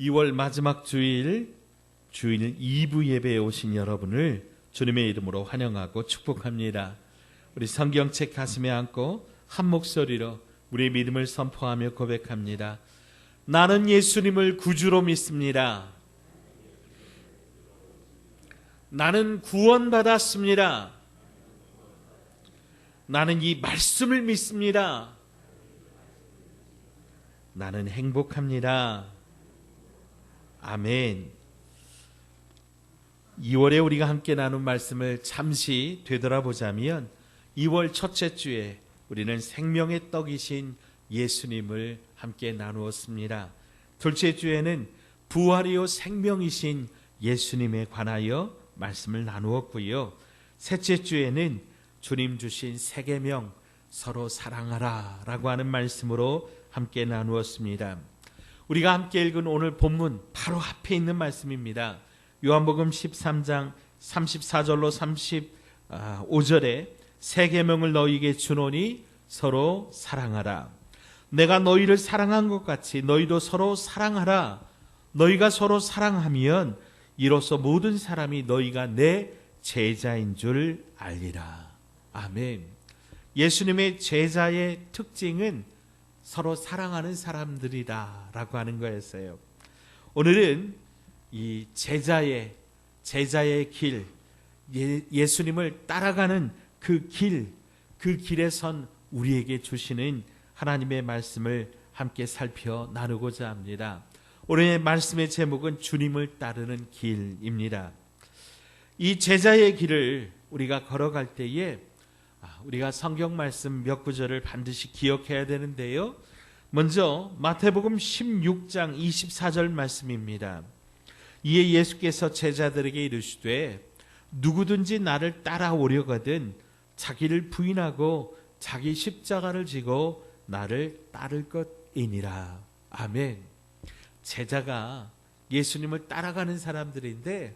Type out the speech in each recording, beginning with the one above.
2월 마지막 주일 2부 예배에 오신 여러분을 주님의 이름으로 환영하고 축복합니다. 우리 성경책 가슴에 안고 한 목소리로 우리의 믿음을 선포하며 고백합니다. 나는 예수님을 구주로 믿습니다. 나는 구원받았습니다. 나는 이 말씀을 믿습니다. 나는 행복합니다. 아멘. 2월에 우리가 함께 나눈 말씀을 잠시 되돌아보자면 2월 첫째 주에 우리는 생명의 떡이신 예수님을 함께 나누었습니다. 둘째 주에는 부활이요 생명이신 예수님에 관하여 말씀을 나누었고요. 셋째 주에는 주님 주신 세 계명 서로 사랑하라 라고 하는 말씀으로 함께 나누었습니다. 우리가 함께 읽은 오늘 본문 바로 앞에 있는 말씀입니다. 요한복음 13장 34절로 35절에 세 계명을 너희에게 주노니 서로 사랑하라. 내가 너희를 사랑한 것 같이 너희도 서로 사랑하라. 너희가 서로 사랑하면 이로써 모든 사람이 너희가 내 제자인 줄 알리라. 아멘. 예수님의 제자의 특징은 서로 사랑하는 사람들이다라고 하는 거였어요. 오늘은 이 제자의 길, 예수님을 따라가는 그 길에 선 우리에게 주시는 하나님의 말씀을 함께 살펴 나누고자 합니다. 오늘의 말씀의 제목은 주님을 따르는 길입니다. 이 제자의 길을 우리가 걸어갈 때에 우리가 성경 말씀 몇 구절을 반드시 기억해야 되는데요. 먼저 마태복음 16장 24절 말씀입니다. 이에 예수께서 제자들에게 이르시되 누구든지 나를 따라오려거든 자기를 부인하고 자기 십자가를 지고 나를 따를 것이니라. 아멘. 제자가 예수님을 따라가는 사람들인데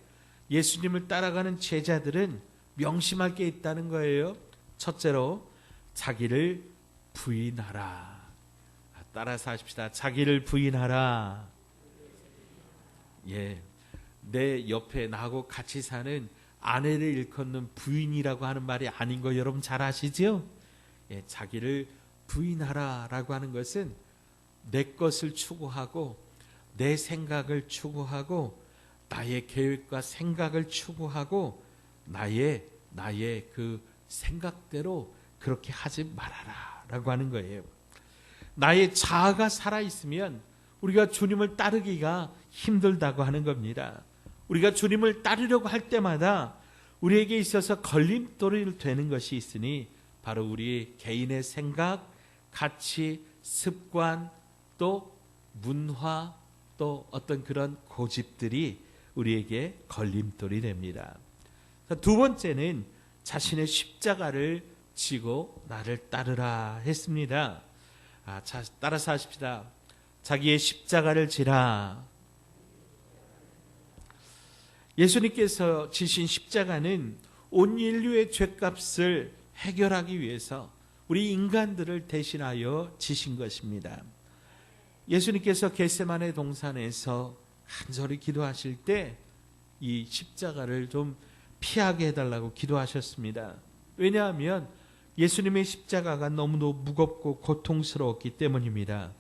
예수님을 따라가는 제자들은 명심할 게 있다는 거예요. 첫째로 자기를 부인하라. 따라서 하십시다. 자기를 부인하라. 예, 내 옆에 나하고 같이 사는 아내를 일컫는 부인이라고 하는 말이 아닌 거 여러분 잘 아시죠? 예, 자기를 부인하라라고 하는 것은 내 것을 추구하고 내 생각을 추구하고 나의 계획과 생각을 추구하고 나의 그 생각대로 그렇게 하지 말아라라고 하는 거예요. 나의 자아가 살아있으면 우리가 주님을 따르기가 힘들다고 하는 겁니다. 우리가 주님을 따르려고 할 때마다 우리에게 있어서 걸림돌이 되는 것이 있으니 바로 우리 개인의 생각, 가치, 습관, 또 문화, 또 어떤 그런 고집들이 우리에게 걸림돌이 됩니다. 두 번째는 자신의 십자가를 지고 나를 따르라 했습니다. 따라서 하십시다. 자기의 십자가를 지라. 예수님께서 지신 십자가는 온 인류의 죄값을 해결하기 위해서 우리 인간들을 대신하여 지신 것입니다. 예수님께서 겟세마네 동산에서 간절히 기도하실 때 이 십자가를 좀 피하게 해달라고 기도하셨습니다. 왜냐하면 예수님의 십자가가 너무도 무겁고 고통스러웠기 때문입니다.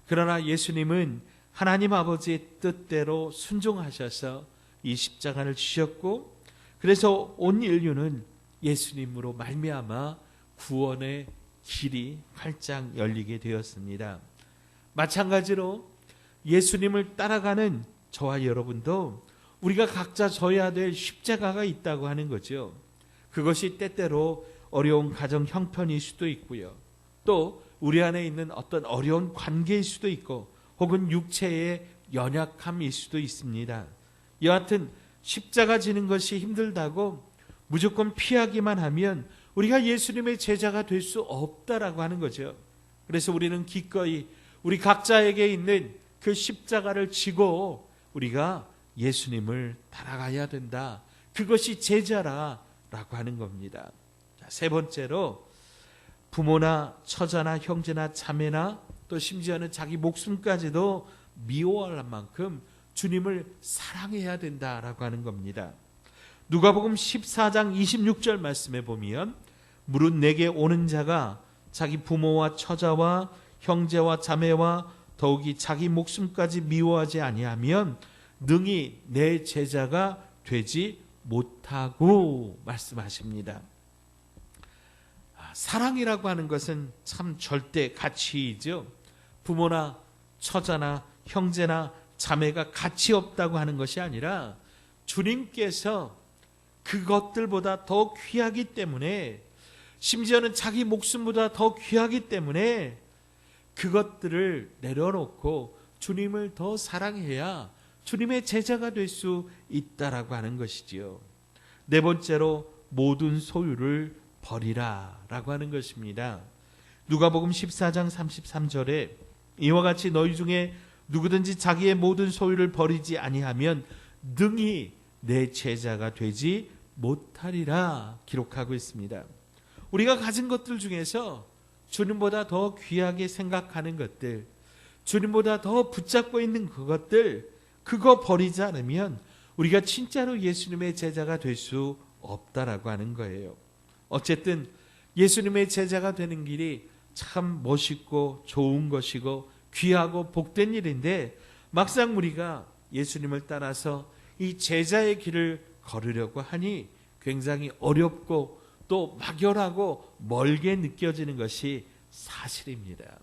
그러나 예수님은 하나님 아버지의 뜻대로 순종하셔서 이 십자가를 지셨고 그래서 온 인류는 예수님으로 말미암아 구원의 길이 활짝 열리게 되었습니다. 마찬가지로 예수님을 따라가는 저와 여러분도 우리가 각자 져야 될 십자가가 있다고 하는 거죠. 그것이 때때로 어려운 가정 형편일 수도 있고요. 또 우리 안에 있는 어떤 어려운 관계일 수도 있고 혹은 육체의 연약함일 수도 있습니다. 여하튼 십자가 지는 것이 힘들다고 무조건 피하기만 하면 우리가 예수님의 제자가 될 수 없다라고 하는 거죠. 그래서 우리는 기꺼이 우리 각자에게 있는 그 십자가를 지고 우리가 예수님을 따라가야 된다. 그것이 제자라라고 하는 겁니다. 세 번째로 부모나 처자나 형제나 자매나 또 심지어는 자기 목숨까지도 미워할 만큼 주님을 사랑해야 된다라고 하는 겁니다. 누가복음 14장 26절 말씀에 보면 무릇 내게 오는 자가 자기 부모와 처자와 형제와 자매와 더욱이 자기 목숨까지 미워하지 아니하면 능히 내 제자가 되지 못하고 말씀하십니다. 사랑이라고 하는 것은 참 절대 가치이죠. 부모나 처자나 형제나 자매가 가치 없다고 하는 것이 아니라 주님께서 그것들보다 더 귀하기 때문에, 심지어는 자기 목숨보다 더 귀하기 때문에 그것들을 내려놓고 주님을 더 사랑해야 주님의 제자가 될 수 있다라고 하는 것이지요. 네 번째로 모든 소유를 버리라 라고 하는 것입니다. 누가복음 14장 33절에 이와 같이 너희 중에 누구든지 자기의 모든 소유를 버리지 아니하면 능히 내 제자가 되지 못하리라 기록하고 있습니다. 우리가 가진 것들 중에서 주님보다 더 귀하게 생각하는 것들, 주님보다 더 붙잡고 있는 그것들, 그거 버리지 않으면 우리가 진짜로 예수님의 제자가 될 수 없다라고 하는 거예요. 어쨌든 예수님의 제자가 되는 길이 참 멋있고 좋은 것이고 귀하고 복된 일인데, 막상 우리가 예수님을 따라서 이 제자의 길을 걸으려고 하니 굉장히 어렵고 또 막연하고 멀게 느껴지는 것이 사실입니다.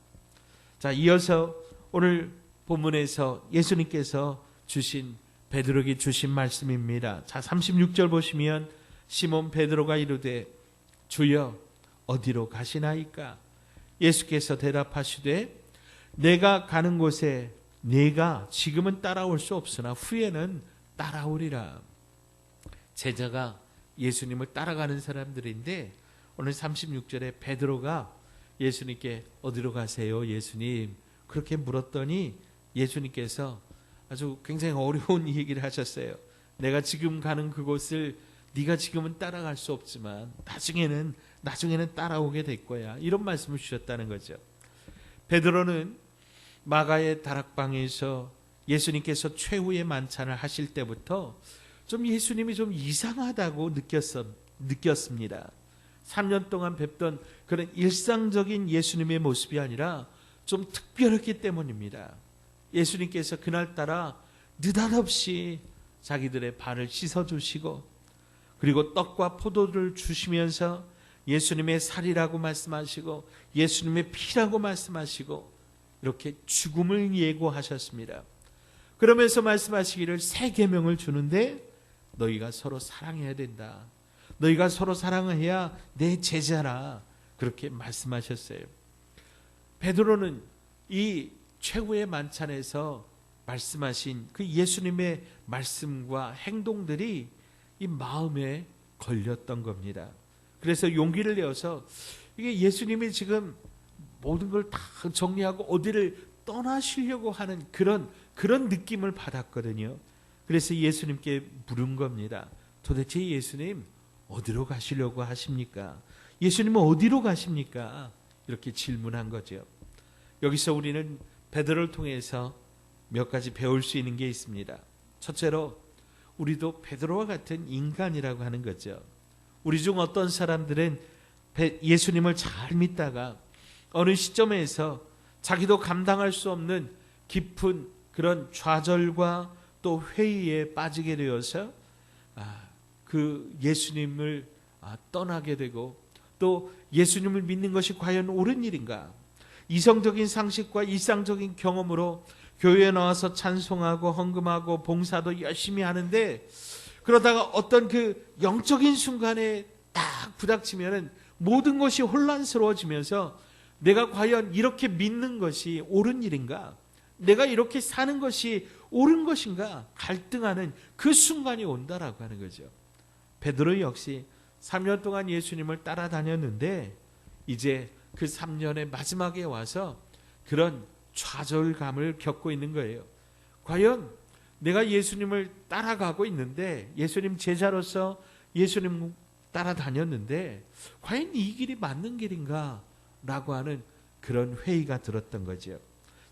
자, 이어서 오늘 본문에서 예수님께서 주신, 베드로에게 주신 말씀입니다. 자, 36절 보시면 시몬 베드로가 이르되 주여 어디로 가시나이까? 예수께서 대답하시되 내가 가는 곳에 네가 지금은 따라올 수 없으나 후에는 따라오리라. 제자가 예수님을 따라가는 사람들인데 오늘 36절에 베드로가 예수님께 어디로 가세요 예수님? 그렇게 물었더니 예수님께서 아주 굉장히 어려운 얘기를 하셨어요. 내가 지금 가는 그곳을 네가 지금은 따라갈 수 없지만 나중에는 따라오게 될 거야. 이런 말씀을 주셨다는 거죠. 베드로는 마가의 다락방에서 예수님께서 최후의 만찬을 하실 때부터 좀 예수님이 좀 이상하다고 느꼈습니다. 3년 동안 뵙던 그런 일상적인 예수님의 모습이 아니라 좀 특별했기 때문입니다. 예수님께서 그날따라 느닷없이 자기들의 발을 씻어주시고 그리고 떡과 포도를 주시면서 예수님의 살이라고 말씀하시고 예수님의 피라고 말씀하시고 이렇게 죽음을 예고하셨습니다. 그러면서 말씀하시기를 새 계명을 주는데 너희가 서로 사랑해야 된다. 너희가 서로 사랑해야 내 제자라. 그렇게 말씀하셨어요. 베드로는 이 최후의 만찬에서 말씀하신 그 예수님의 말씀과 행동들이 이 마음에 걸렸던 겁니다. 그래서 용기를 내어서 이게 예수님이 지금 모든 걸 다 정리하고 어디를 떠나시려고 하는 그런 느낌을 받았거든요. 그래서 예수님께 물은 겁니다. 도대체 예수님 어디로 가시려고 하십니까? 예수님은 어디로 가십니까? 이렇게 질문한 거죠. 여기서 우리는 베드로를 통해서 몇 가지 배울 수 있는 게 있습니다. 첫째로 우리도 베드로와 같은 인간이라고 하는 거죠. 우리 중 어떤 사람들은 예수님을 잘 믿다가 어느 시점에서 자기도 감당할 수 없는 깊은 그런 좌절과 또 회의에 빠지게 되어서 그 예수님을 떠나게 되고 또 예수님을 믿는 것이 과연 옳은 일인가? 이성적인 상식과 일상적인 경험으로 교회에 나와서 찬송하고 헌금하고 봉사도 열심히 하는데 그러다가 어떤 그 영적인 순간에 딱 부닥치면은 모든 것이 혼란스러워지면서 내가 과연 이렇게 믿는 것이 옳은 일인가? 내가 이렇게 사는 것이 옳은 것인가? 갈등하는 그 순간이 온다라고 하는 거죠. 베드로 역시 3년 동안 예수님을 따라다녔는데 이제 그 3년의 마지막에 와서 그런 좌절감을 겪고 있는 거예요. 과연 내가 예수님을 따라가고 있는데 예수님 제자로서 예수님 따라다녔는데 과연 이 길이 맞는 길인가? 라고 하는 그런 회의가 들었던 거죠.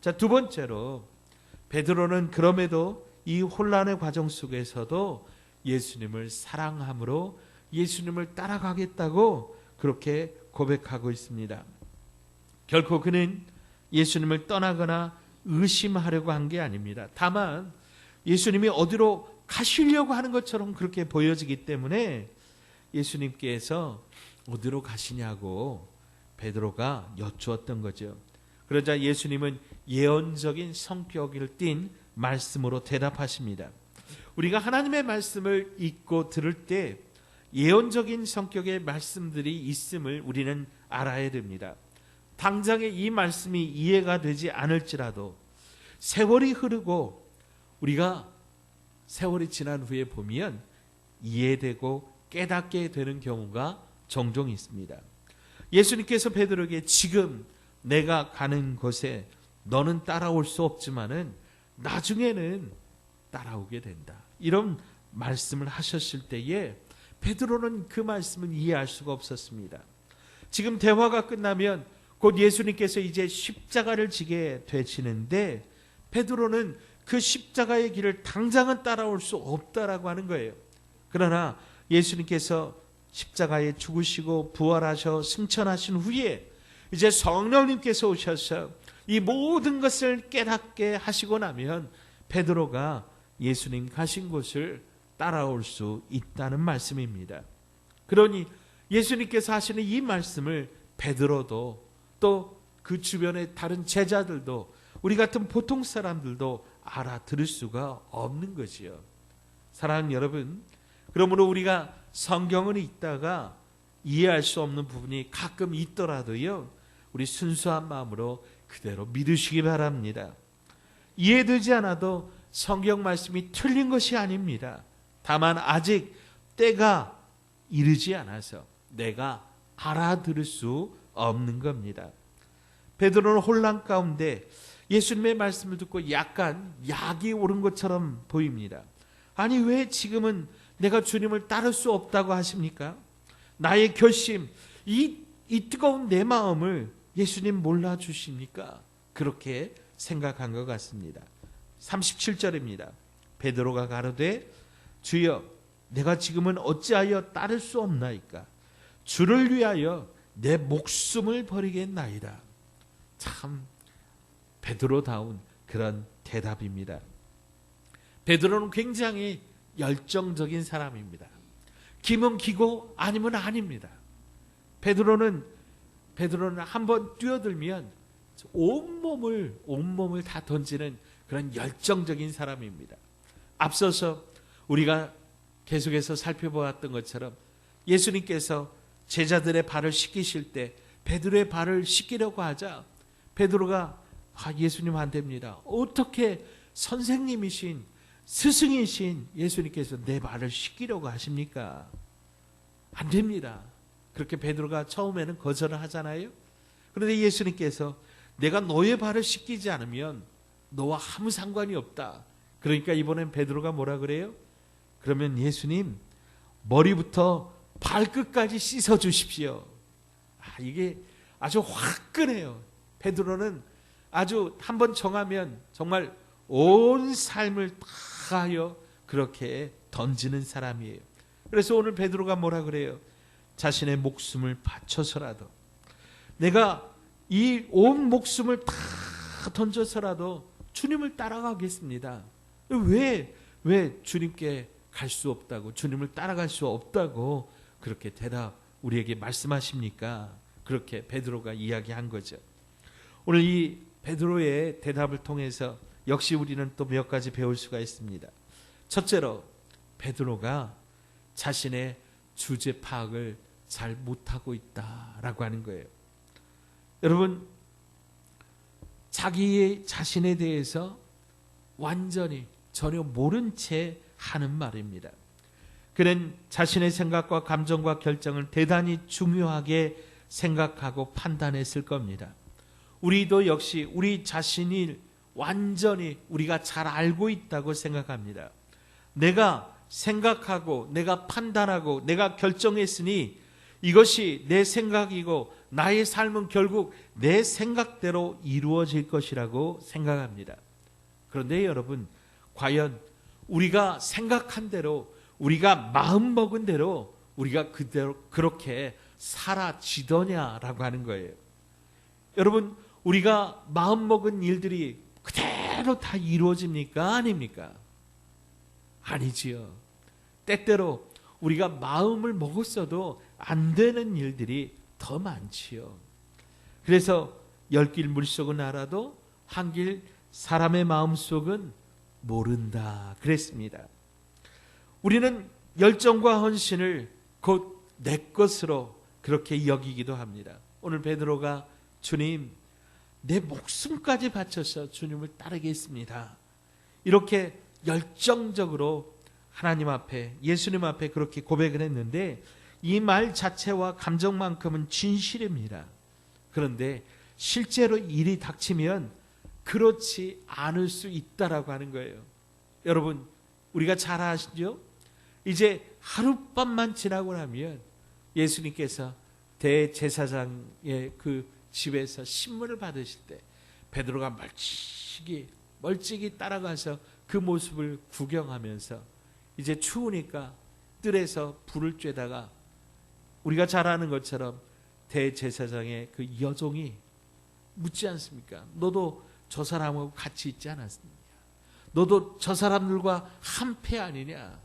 자, 두 번째로 베드로는 그럼에도 이 혼란의 과정 속에서도 예수님을 사랑함으로 예수님을 따라가겠다고 그렇게 고백하고 있습니다. 결코 그는 예수님을 떠나거나 의심하려고 한 게 아닙니다. 다만 예수님이 어디로 가시려고 하는 것처럼 그렇게 보여지기 때문에 예수님께서 어디로 가시냐고 베드로가 여쭈었던 거죠. 그러자 예수님은 예언적인 성격을 띤 말씀으로 대답하십니다. 우리가 하나님의 말씀을 읽고 들을 때 예언적인 성격의 말씀들이 있음을 우리는 알아야 됩니다. 당장에 이 말씀이 이해가 되지 않을지라도 세월이 흐르고 우리가 세월이 지난 후에 보면 이해되고 깨닫게 되는 경우가 종종 있습니다. 예수님께서 베드로에게 지금 내가 가는 곳에 너는 따라올 수 없지만은 나중에는 따라오게 된다. 이런 말씀을 하셨을 때에 베드로는 그 말씀을 이해할 수가 없었습니다. 지금 대화가 끝나면 곧 예수님께서 이제 십자가를 지게 되시는데 베드로는 그 십자가의 길을 당장은 따라올 수 없다라고 하는 거예요. 그러나 예수님께서 십자가에 죽으시고 부활하셔 승천하신 후에 이제 성령님께서 오셔서 이 모든 것을 깨닫게 하시고 나면 베드로가 예수님 가신 곳을 따라올 수 있다는 말씀입니다. 그러니 예수님께서 하시는 이 말씀을 베드로도 또 그 주변의 다른 제자들도 우리 같은 보통 사람들도 알아들을 수가 없는 거지요. 사랑하는 여러분, 그러므로 우리가 성경을 읽다가 이해할 수 없는 부분이 가끔 있더라도요, 우리 순수한 마음으로 그대로 믿으시기 바랍니다. 이해되지 않아도 성경 말씀이 틀린 것이 아닙니다. 다만 아직 때가 이르지 않아서 내가 알아들을 수 없는 겁니다. 베드로는 혼란 가운데 예수님의 말씀을 듣고 약간 약이 오른 것처럼 보입니다. 아니 왜 지금은 내가 주님을 따를 수 없다고 하십니까? 나의 결심, 이 뜨거운 내 마음을 예수님 몰라주십니까? 그렇게 생각한 것 같습니다. 37절입니다. 베드로가 가로되 주여 내가 지금은 어찌하여 따를 수 없나이까? 주를 위하여 내 목숨을 버리겠나이다. 참 베드로다운 그런 대답입니다. 베드로는 굉장히 열정적인 사람입니다. 기면 기고 아니면 아닙니다. 베드로는 한번 뛰어들면 온몸을 다 던지는 그런 열정적인 사람입니다. 앞서서 우리가 계속해서 살펴보았던 것처럼 예수님께서 제자들의 발을 씻기실 때 베드로의 발을 씻기려고 하자 베드로가 예수님 안 됩니다. 어떻게 선생님이신 스승이신 예수님께서 내 발을 씻기려고 하십니까? 안 됩니다. 그렇게 베드로가 처음에는 거절을 하잖아요. 그런데 예수님께서 내가 너의 발을 씻기지 않으면 너와 아무 상관이 없다. 그러니까 이번엔 베드로가 뭐라 그래요? 그러면 예수님 머리부터 발끝까지 씻어 주십시오. 이게 아주 화끈해요. 베드로는 아주 한번 정하면 정말 온 삶을 다하여 그렇게 던지는 사람이에요. 그래서 오늘 베드로가 뭐라 그래요? 자신의 목숨을 바쳐서라도 내가 이 온 목숨을 다 던져서라도 주님을 따라가겠습니다. 왜 주님께 갈 수 없다고, 주님을 따라갈 수 없다고 그렇게 우리에게 말씀하십니까? 그렇게 베드로가 이야기한 거죠. 오늘 이 베드로의 대답을 통해서 역시 우리는 또 몇 가지 배울 수가 있습니다. 첫째로 베드로가 자신의 주제 파악을 잘 못하고 있다라고 하는 거예요. 여러분, 자기의 자신에 대해서 완전히 전혀 모른 채 하는 말입니다. 그는 자신의 생각과 감정과 결정을 대단히 중요하게 생각하고 판단했을 겁니다. 우리도 역시 우리 자신이 완전히 우리가 잘 알고 있다고 생각합니다. 내가 생각하고 내가 판단하고 내가 결정했으니 이것이 내 생각이고 나의 삶은 결국 내 생각대로 이루어질 것이라고 생각합니다. 그런데 여러분, 과연 우리가 생각한 대로, 우리가 마음먹은 대로 우리가 그대로 그렇게 살아지더냐라고 하는 거예요. 여러분, 우리가 마음먹은 일들이 그대로 다 이루어집니까? 아닙니까? 아니지요. 때때로 우리가 마음을 먹었어도 안 되는 일들이 더 많지요. 그래서 열길 물속은 알아도 한길 사람의 마음속은 모른다 그랬습니다. 우리는 열정과 헌신을 곧 내 것으로 그렇게 여기기도 합니다. 오늘 베드로가 주님, 내 목숨까지 바쳐서 주님을 따르겠습니다, 이렇게 열정적으로 하나님 앞에, 예수님 앞에 그렇게 고백을 했는데, 이 말 자체와 감정만큼은 진실입니다. 그런데 실제로 일이 닥치면 그렇지 않을 수 있다라고 하는 거예요. 여러분, 우리가 잘 아시죠? 이제 하룻밤만 지나고 나면 예수님께서 대제사장의 그 집에서 신문을 받으실 때 베드로가 멀찍이 따라가서 그 모습을 구경하면서 이제 추우니까 뜰에서 불을 쬐다가 우리가 잘 아는 것처럼 대제사장의 그 여종이 묻지 않습니까? 너도 저 사람하고 같이 있지 않았느냐? 너도 저 사람들과 한패 아니냐?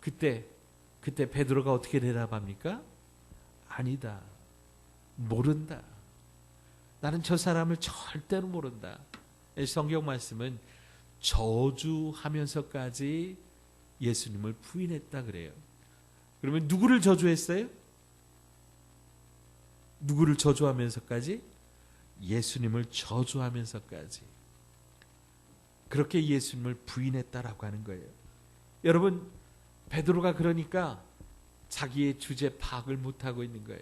그때 베드로가 어떻게 대답합니까? 아니다. 모른다. 나는 저 사람을 절대로 모른다. 성경 말씀은 저주하면서까지 예수님을 부인했다 그래요. 그러면 누구를 저주했어요? 누구를 저주하면서까지? 예수님을 저주하면서까지 그렇게 예수님을 부인했다라고 하는 거예요. 여러분, 베드로가 그러니까 자기의 주제 파악을 못하고 있는 거예요.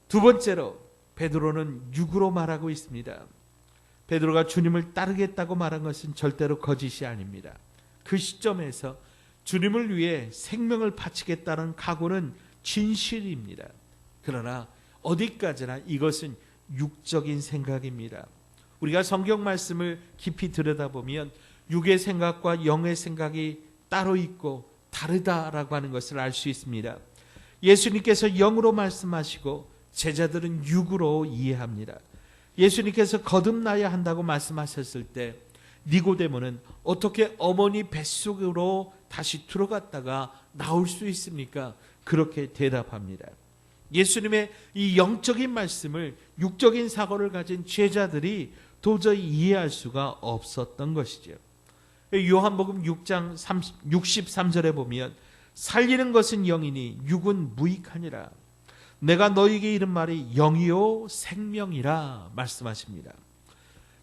두 번째로 베드로는 육으로 말하고 있습니다. 베드로가 주님을 따르겠다고 말한 것은 절대로 거짓이 아닙니다. 그 시점에서 주님을 위해 생명을 바치겠다는 각오는 진실입니다. 그러나 어디까지나 이것은 육적인 생각입니다. 우리가 성경 말씀을 깊이 들여다보면 육의 생각과 영의 생각이 따로 있고 다르다라고 하는 것을 알 수 있습니다. 예수님께서 영으로 말씀하시고 제자들은 육으로 이해합니다. 예수님께서 거듭나야 한다고 말씀하셨을 때 니고데모는 어떻게 어머니 뱃속으로 다시 들어갔다가 나올 수 있습니까? 그렇게 대답합니다. 예수님의 이 영적인 말씀을 육적인 사고를 가진 제자들이 도저히 이해할 수가 없었던 것이죠. 요한복음 6장 63절에 보면 살리는 것은 영이니 육은 무익하니라. 내가 너희에게 이른 말이 영이요 생명이라 말씀하십니다.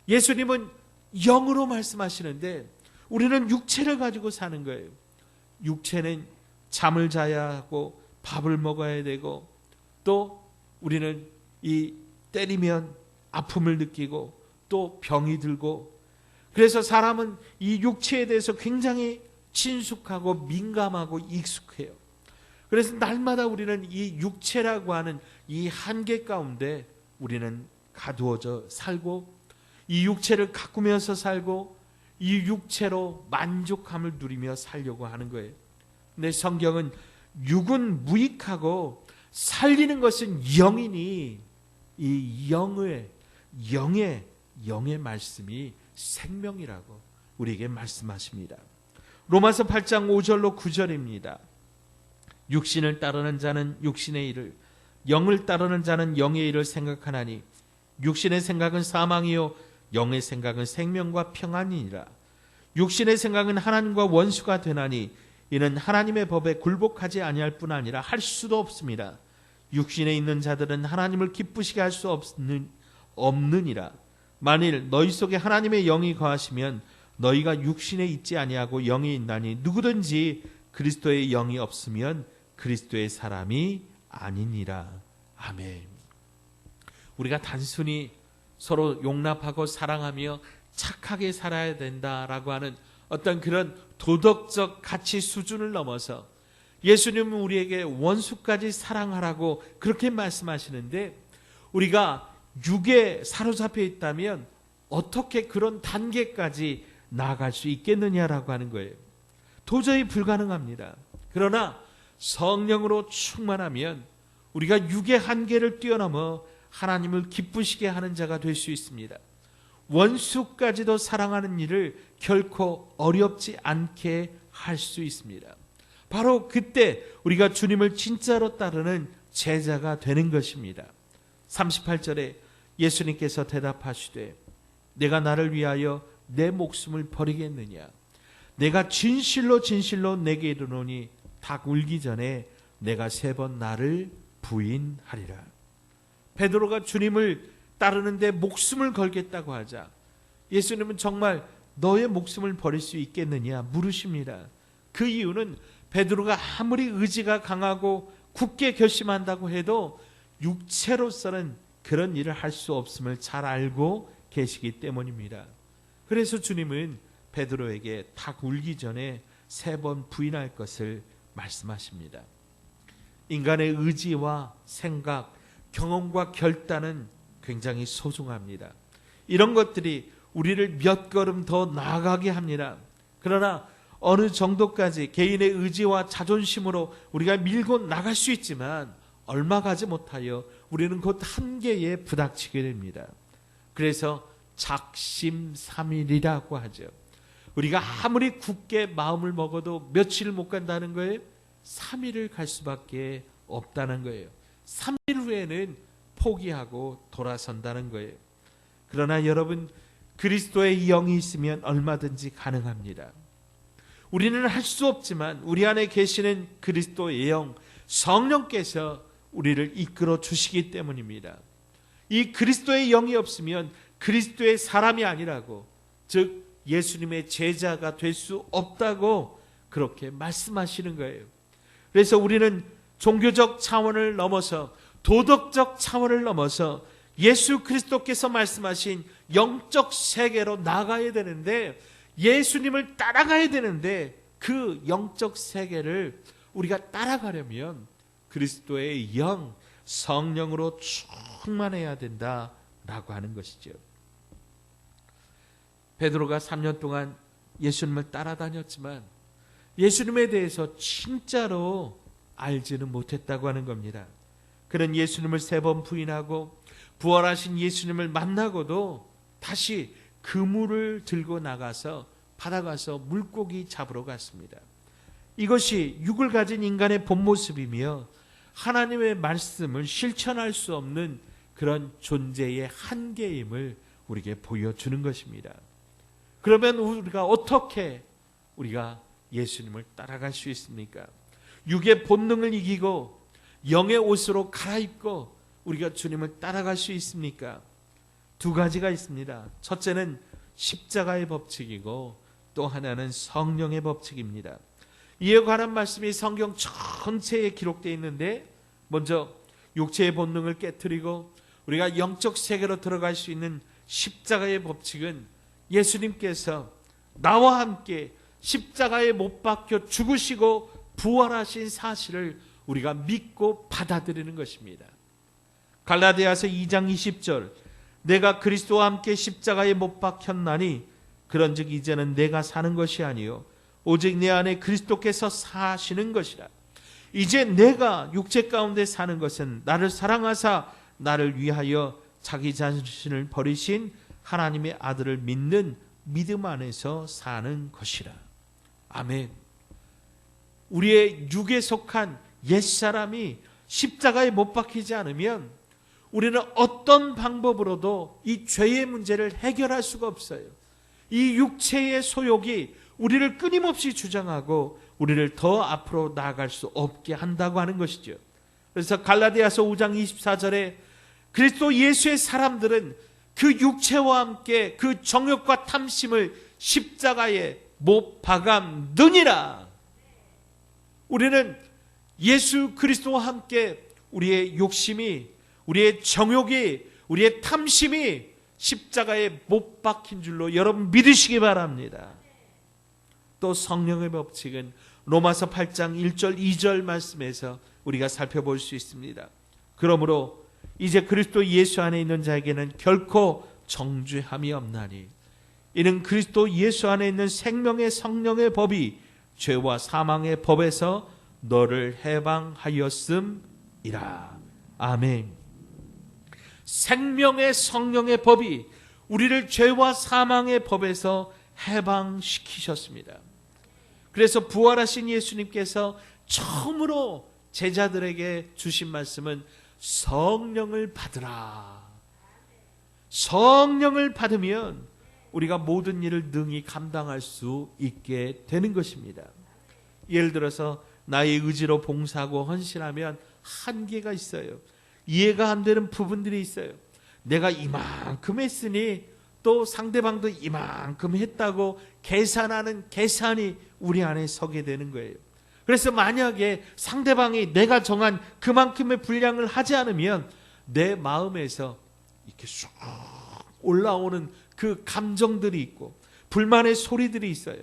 예수님은 영으로 말씀하시는데 우리는 육체를 가지고 사는 거예요. 육체는 잠을 자야 하고 밥을 먹어야 되고 또 우리는 이 때리면 아픔을 느끼고 또 병이 들고, 그래서 사람은 이 육체에 대해서 굉장히 친숙하고 민감하고 익숙해요. 그래서 날마다 우리는 이 육체라고 하는 이 한계 가운데 우리는 가두어져 살고 이 육체를 가꾸면서 살고 이 육체로 만족함을 누리며 살려고 하는 거예요. 근데 성경은 육은 무익하고 살리는 것은 영이니 이 영의 말씀이 생명이라고 우리에게 말씀하십니다. 로마서 8장 5절로 9절입니다. 육신을 따르는 자는 육신의 일을, 영을 따르는 자는 영의 일을 생각하나니 육신의 생각은 사망이요 영의 생각은 생명과 평안이니라. 육신의 생각은 하나님과 원수가 되나니 이는 하나님의 법에 굴복하지 아니할 뿐 아니라 할 수도 없습니다. 육신에 있는 자들은 하나님을 기쁘시게 할 수 없느니라. 만일 너희 속에 하나님의 영이 거하시면 너희가 육신에 있지 아니하고 영이 있나니 누구든지 그리스도의 영이 없으면 그리스도의 사람이 아니니라. 아멘. 우리가 단순히 서로 용납하고 사랑하며 착하게 살아야 된다라고 하는 어떤 그런 도덕적 가치 수준을 넘어서 예수님은 우리에게 원수까지 사랑하라고 그렇게 말씀하시는데, 우리가 육에 사로잡혀 있다면 어떻게 그런 단계까지 나아갈 수 있겠느냐라고 하는 거예요. 도저히 불가능합니다. 그러나 성령으로 충만하면 우리가 육의 한계를 뛰어넘어 하나님을 기쁘시게 하는 자가 될 수 있습니다. 원수까지도 사랑하는 일을 결코 어렵지 않게 할 수 있습니다. 바로 그때 우리가 주님을 진짜로 따르는 제자가 되는 것입니다. 38절에 예수님께서 대답하시되 내가 나를 위하여 내 목숨을 버리겠느냐. 내가 진실로 진실로 내게 이르노니 닭 울기 전에 내가 3번 나를 부인하리라. 베드로가 주님을 따르는데 목숨을 걸겠다고 하자 예수님은 정말 너의 목숨을 버릴 수 있겠느냐 물으십니다. 그 이유는 베드로가 아무리 의지가 강하고 굳게 결심한다고 해도 육체로서는 그런 일을 할 수 없음을 잘 알고 계시기 때문입니다. 그래서 주님은 베드로에게 닭 울기 전에 3번 부인할 것을 말씀하십니다. 인간의 의지와 생각, 경험과 결단은 굉장히 소중합니다. 이런 것들이 우리를 몇 걸음 더 나아가게 합니다. 그러나 어느 정도까지 개인의 의지와 자존심으로 우리가 밀고 나갈 수 있지만 얼마 가지 못하여 우리는 곧 한계에 부닥치게 됩니다. 그래서 작심삼일이라고 하죠. 우리가 아무리 굳게 마음을 먹어도 며칠 못 간다는 거예요. 3일을 갈 수밖에 없다는 거예요. 3일 후에는 포기하고 돌아선다는 거예요. 그러나 여러분, 그리스도의 영이 있으면 얼마든지 가능합니다. 우리는 할 수 없지만 우리 안에 계시는 그리스도의 영, 성령께서 우리를 이끌어 주시기 때문입니다. 이 그리스도의 영이 없으면 그리스도의 사람이 아니라고, 즉 예수님의 제자가 될 수 없다고 그렇게 말씀하시는 거예요. 그래서 우리는 종교적 차원을 넘어서 도덕적 차원을 넘어서 예수 그리스도께서 말씀하신 영적 세계로 나가야 되는데, 예수님을 따라가야 되는데, 그 영적 세계를 우리가 따라가려면 그리스도의 영, 성령으로 충만해야 된다라고 하는 것이죠. 베드로가 3년 동안 예수님을 따라다녔지만 예수님에 대해서 진짜로 알지는 못했다고 하는 겁니다. 그는 예수님을 3번 부인하고 부활하신 예수님을 만나고도 다시 그물을 들고 나가서 바다 가서 물고기 잡으러 갔습니다. 이것이 육을 가진 인간의 본 모습이며 하나님의 말씀을 실천할 수 없는 그런 존재의 한계임을 우리에게 보여주는 것입니다. 그러면 우리가 어떻게 예수님을 따라갈 수 있습니까? 육의 본능을 이기고 영의 옷으로 갈아입고 우리가 주님을 따라갈 수 있습니까? 2가지가 있습니다. 첫째는 십자가의 법칙이고 또 하나는 성령의 법칙입니다. 이에 관한 말씀이 성경 전체에 기록되어 있는데, 먼저 육체의 본능을 깨트리고 우리가 영적 세계로 들어갈 수 있는 십자가의 법칙은 예수님께서 나와 함께 십자가에 못 박혀 죽으시고 부활하신 사실을 우리가 믿고 받아들이는 것입니다. 갈라디아서 2장 20절, 내가 그리스도와 함께 십자가에 못 박혔나니 그런즉 이제는 내가 사는 것이 아니요 오직 내 안에 그리스도께서 사시는 것이라. 이제 내가 육체 가운데 사는 것은 나를 사랑하사 나를 위하여 자기 자신을 버리신 하나님의 아들을 믿는 믿음 안에서 사는 것이라. 아멘. 우리의 육에 속한 옛사람이 십자가에 못 박히지 않으면 우리는 어떤 방법으로도 이 죄의 문제를 해결할 수가 없어요. 이 육체의 소욕이 우리를 끊임없이 주장하고 우리를 더 앞으로 나아갈 수 없게 한다고 하는 것이죠. 그래서 갈라디아서 5장 24절에 그리스도 예수의 사람들은 그 육체와 함께 그 정욕과 탐심을 십자가에 못 박았느니라. 우리는 예수 그리스도와 함께 우리의 욕심이, 우리의 정욕이, 우리의 탐심이 십자가에 못 박힌 줄로 여러분 믿으시기 바랍니다. 또 성령의 법칙은 로마서 8장 1절 2절 말씀에서 우리가 살펴볼 수 있습니다. 그러므로 이제 그리스도 예수 안에 있는 자에게는 결코 정죄함이 없나니 이는 그리스도 예수 안에 있는 생명의 성령의 법이 죄와 사망의 법에서 너를 해방하였음이라. 아멘. 생명의 성령의 법이 우리를 죄와 사망의 법에서 해방시키셨습니다. 그래서 부활하신 예수님께서 처음으로 제자들에게 주신 말씀은 성령을 받으라. 성령을 받으면 우리가 모든 일을 능히 감당할 수 있게 되는 것입니다. 예를 들어서 나의 의지로 봉사하고 헌신하면 한계가 있어요. 이해가 안 되는 부분들이 있어요. 내가 이만큼 했으니 또 상대방도 이만큼 했다고 계산하는 계산이 우리 안에 서게 되는 거예요. 그래서 만약에 상대방이 내가 정한 그만큼의 분량을 하지 않으면 내 마음에서 이렇게 쑥 올라오는 그 감정들이 있고 불만의 소리들이 있어요.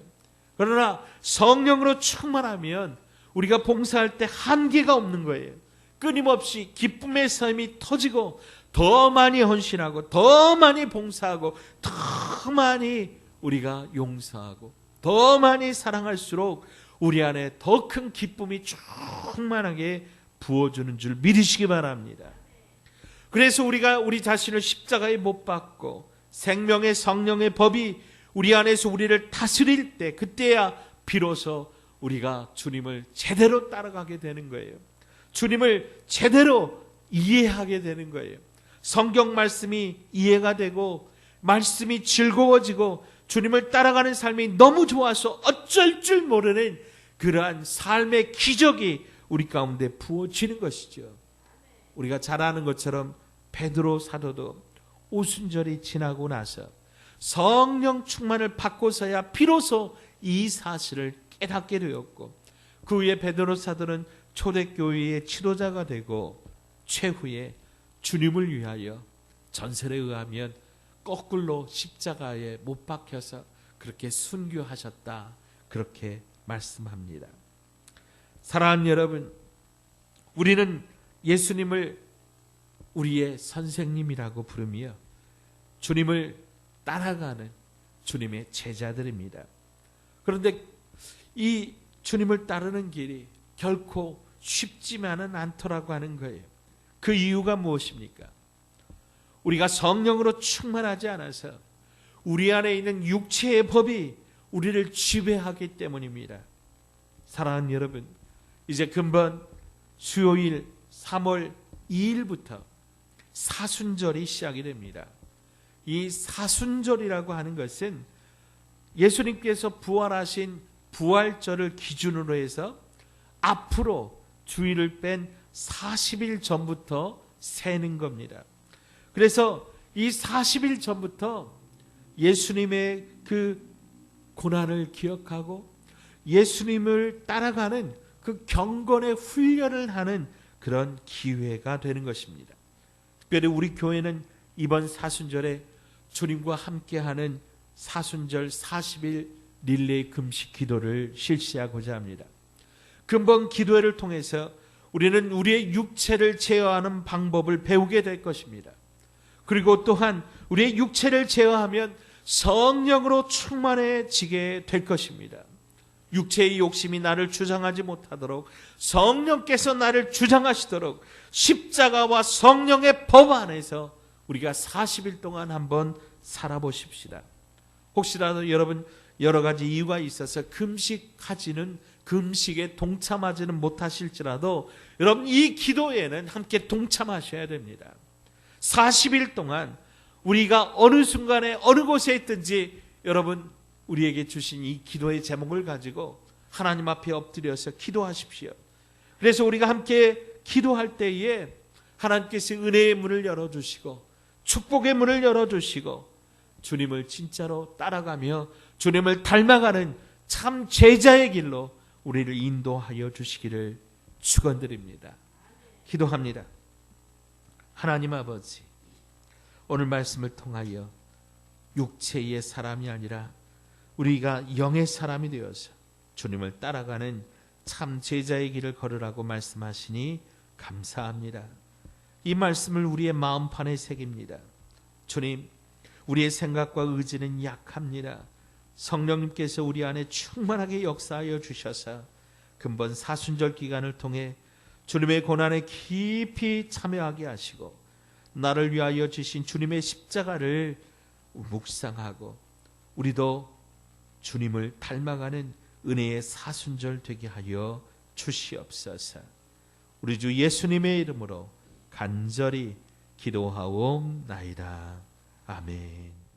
그러나 성령으로 충만하면 우리가 봉사할 때 한계가 없는 거예요. 끊임없이 기쁨의 샘이 터지고 더 많이 헌신하고 더 많이 봉사하고 더 많이 우리가 용서하고 더 많이 사랑할수록 우리 안에 더 큰 기쁨이 충만하게 부어주는 줄 믿으시기 바랍니다. 그래서 우리가 우리 자신을 십자가에 못 박고 생명의 성령의 법이 우리 안에서 우리를 다스릴 때 그때야 비로소 우리가 주님을 제대로 따라가게 되는 거예요. 주님을 제대로 이해하게 되는 거예요. 성경 말씀이 이해가 되고 말씀이 즐거워지고 주님을 따라가는 삶이 너무 좋아서 어쩔 줄 모르는 그러한 삶의 기적이 우리 가운데 부어지는 것이죠. 우리가 잘 아는 것처럼 베드로 사도도 오순절이 지나고 나서 성령 충만을 받고서야 비로소 이 사실을 깨닫게 되었고 그 후에 베드로 사도는 초대교회의 지도자가 되고 최후에 주님을 위하여 전설에 의하면 거꾸로 십자가에 못 박혀서 그렇게 순교하셨다. 그렇게 말씀합니다. 사랑하는 여러분, 우리는 예수님을 우리의 선생님이라고 부르며 주님을 따라가는 주님의 제자들입니다. 그런데 이 주님을 따르는 길이 결코 쉽지만은 않더라고 하는 거예요. 그 이유가 무엇입니까? 우리가 성령으로 충만하지 않아서 우리 안에 있는 육체의 법이 우리를 지배하기 때문입니다. 사랑하는 여러분, 이제 금번 수요일 3월 2일부터 사순절이 시작이 됩니다. 이 사순절이라고 하는 것은 예수님께서 부활하신 부활절을 기준으로 해서 앞으로 주일을 뺀 40일 전부터 세는 겁니다. 그래서 이 40일 전부터 예수님의 그 고난을 기억하고 예수님을 따라가는 그 경건의 훈련을 하는 그런 기회가 되는 것입니다. 특별히 우리 교회는 이번 사순절에 주님과 함께하는 사순절 40일 릴레이 금식 기도를 실시하고자 합니다. 근본 기도회를 통해서 우리는 우리의 육체를 제어하는 방법을 배우게 될 것입니다. 그리고 또한 우리의 육체를 제어하면 성령으로 충만해지게 될 것입니다. 육체의 욕심이 나를 주장하지 못하도록 성령께서 나를 주장하시도록 십자가와 성령의 법 안에서 우리가 40일 동안 한번 살아보십시다. 혹시라도 여러분 여러 가지 이유가 있어서 금식에 동참하지는 못하실지라도 여러분 이 기도에는 함께 동참하셔야 됩니다. 40일 동안 우리가 어느 순간에 어느 곳에 있든지 여러분 우리에게 주신 이 기도의 제목을 가지고 하나님 앞에 엎드려서 기도하십시오. 그래서 우리가 함께 기도할 때에 하나님께서 은혜의 문을 열어주시고 축복의 문을 열어주시고 주님을 진짜로 따라가며 주님을 닮아가는 참 제자의 길로 우리를 인도하여 주시기를 축원드립니다. 기도합니다. 하나님 아버지, 오늘 말씀을 통하여 육체의 사람이 아니라 우리가 영의 사람이 되어서 주님을 따라가는 참 제자의 길을 걸으라고 말씀하시니 감사합니다. 이 말씀을 우리의 마음판에 새깁니다. 주님, 우리의 생각과 의지는 약합니다. 성령님께서 우리 안에 충만하게 역사하여 주셔서 근본 사순절 기간을 통해 주님의 고난에 깊이 참여하게 하시고 나를 위하여 주신 주님의 십자가를 묵상하고 우리도 주님을 닮아가는 은혜의 사순절 되게 하여 주시옵소서. 우리 주 예수님의 이름으로 간절히 기도하옵나이다. 아멘.